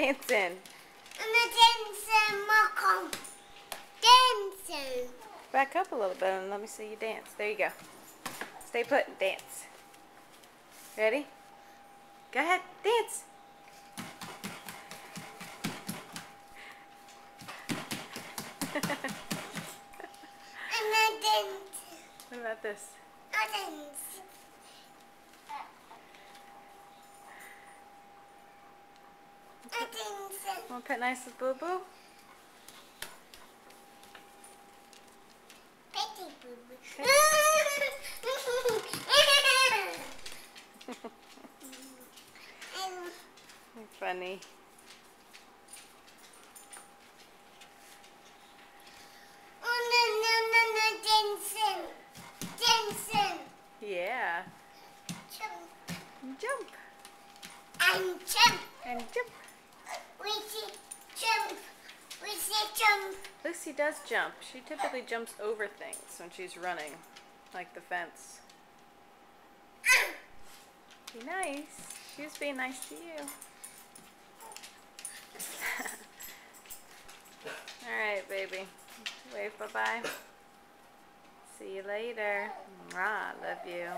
dancing? I'm dancing, Malcolm. Dancing. Back up a little bit and let me see you dance. There you go. Stay put and dance. Ready? Go ahead, dance. I'm dancing. What about this? I dance. I dance. Want to put nice with Boo Boo? Petty boo boo. You're funny. Dancing. Dancing. Yeah. Jump. Jump. And jump. And jump. We see jump. We see jump. Lucy does jump. She typically jumps over things when she's running, like the fence. Be nice. She was being nice to you. Alright, baby. Wave bye-bye. See you later. Mwah, love you.